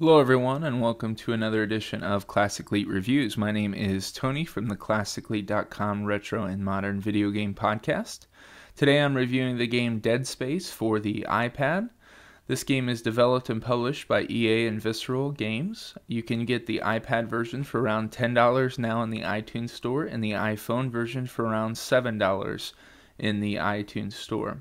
Hello everyone and welcome to another edition of Classic Elite Reviews. My name is Tony from the ClassicElite.com Retro and Modern Video Game Podcast. Today I'm reviewing the game Dead Space for the iPad. This game is developed and published by EA and Visceral Games. You can get the iPad version for around $10 now in the iTunes Store and the iPhone version for around $7 in the iTunes Store.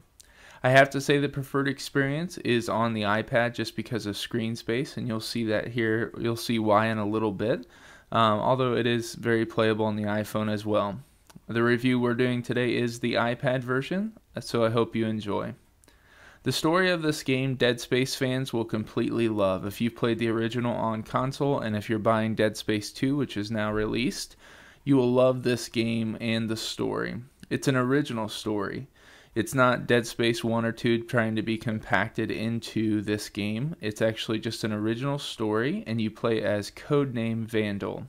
I have to say the preferred experience is on the iPad just because of screen space, and you'll see that here. You'll see why in a little bit, although it is very playable on the iPhone as well. The review we're doing today is the iPad version, so I hope you enjoy. The story of this game, Dead Space fans will completely love. If you've played the original on console, and if you're buying Dead Space 2, which is now released, you will love this game and the story. It's an original story. It's not Dead Space 1 or 2 trying to be compacted into this game. It's actually just an original story, and you play as codename Vandal.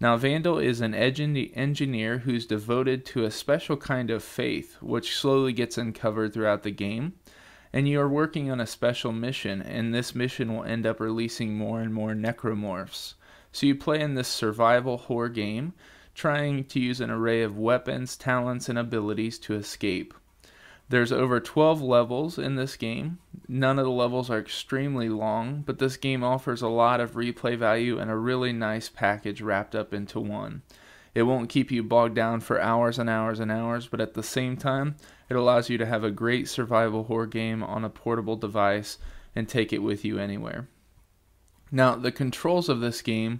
Now, Vandal is an engineer who's devoted to a special kind of faith, which slowly gets uncovered throughout the game. And you are working on a special mission, and this mission will end up releasing more and more necromorphs. So you play in this survival horror game, trying to use an array of weapons, talents, and abilities to escape. There's over 12 levels in this game. None of the levels are extremely long, but this game offers a lot of replay value and a really nice package wrapped up into one. It won't keep you bogged down for hours and hours and hours, but at the same time, it allows you to have a great survival horror game on a portable device and take it with you anywhere. Now, the controls of this game,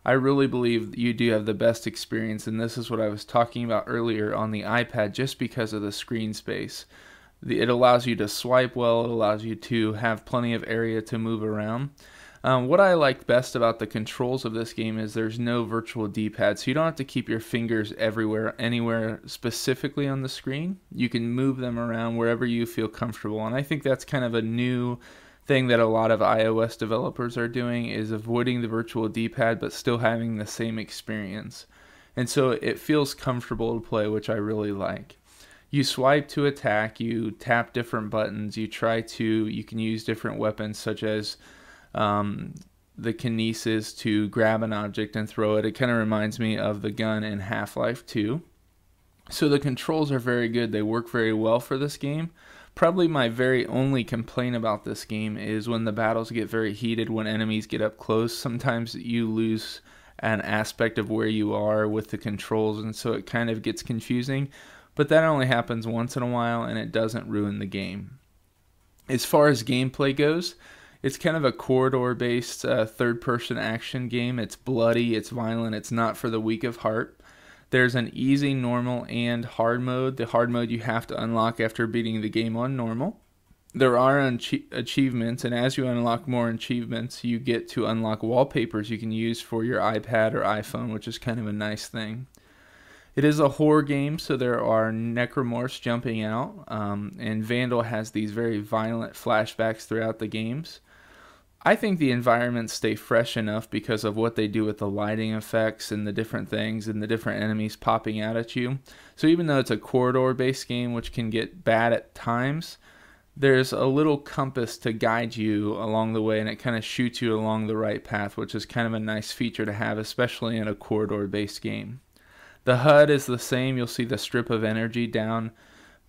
I really believe you do have the best experience, and this is what I was talking about earlier on the iPad just because of the screen space. It allows you to swipe well, it allows you to have plenty of area to move around. What I like best about the controls of this game is there's no virtual D-pad, so you don't have to keep your fingers everywhere, anywhere specifically on the screen. You can move them around wherever you feel comfortable, and I think that's kind of a new thing that a lot of iOS developers are doing, is avoiding the virtual D-pad but still having the same experience. And so it feels comfortable to play, which I really like. You swipe to attack, you tap different buttons, you can use different weapons such as the kinesis to grab an object and throw it. It kind of reminds me of the gun in Half-Life 2. So the controls are very good, they work very well for this game. Probably my very only complaint about this game is when the battles get very heated, when enemies get up close. Sometimes you lose an aspect of where you are with the controls, and so it kind of gets confusing. But that only happens once in a while, and it doesn't ruin the game. As far as gameplay goes, it's kind of a corridor-based third-person action game. It's bloody, it's violent, it's not for the weak of heart. There's an easy, normal, and hard mode. The hard mode you have to unlock after beating the game on normal. There are achievements, and as you unlock more achievements, you get to unlock wallpapers you can use for your iPad or iPhone, which is kind of a nice thing. It is a horror game, so there are necromorphs jumping out, and Vandal has these very violent flashbacks throughout the games. I think the environments stay fresh enough because of what they do with the lighting effects and the different things and the different enemies popping out at you. So even though it's a corridor-based game, which can get bad at times, there's a little compass to guide you along the way, and it kind of shoots you along the right path, which is kind of a nice feature to have, especially in a corridor-based game. The HUD is the same. You'll see the strip of energy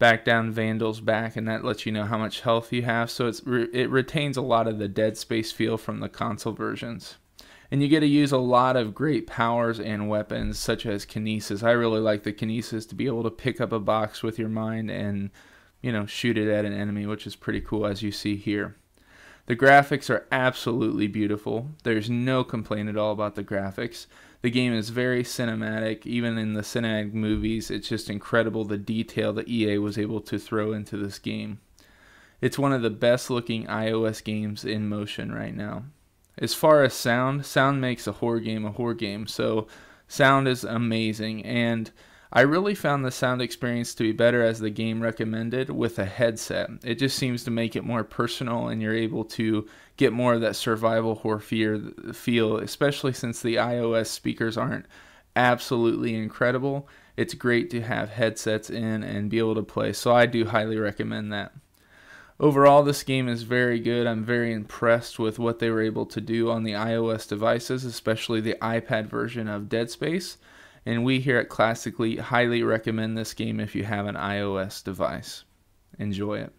back down Vandal's back, and that lets you know how much health you have, so it retains a lot of the Dead Space feel from the console versions. And you get to use a lot of great powers and weapons such as kinesis. I really like the kinesis to be able to pick up a box with your mind and, shoot it at an enemy, which is pretty cool, as you see here. The graphics are absolutely beautiful. There's no complaint at all about the graphics. The game is very cinematic. Even in the cinematic movies, it's just incredible the detail that EA was able to throw into this game. It's one of the best looking iOS games in motion right now. As far as sound makes a horror game, so sound is amazing, and I really found the sound experience to be better as the game recommended with a headset. It just seems to make it more personal, and you're able to get more of that survival horror feel, especially since the iOS speakers aren't absolutely incredible. It's great to have headsets in and be able to play, so I do highly recommend that. Overall, this game is very good. I'm very impressed with what they were able to do on the iOS devices, especially the iPad version of Dead Space. And we here at Classically highly recommend this game if you have an iOS device. Enjoy it.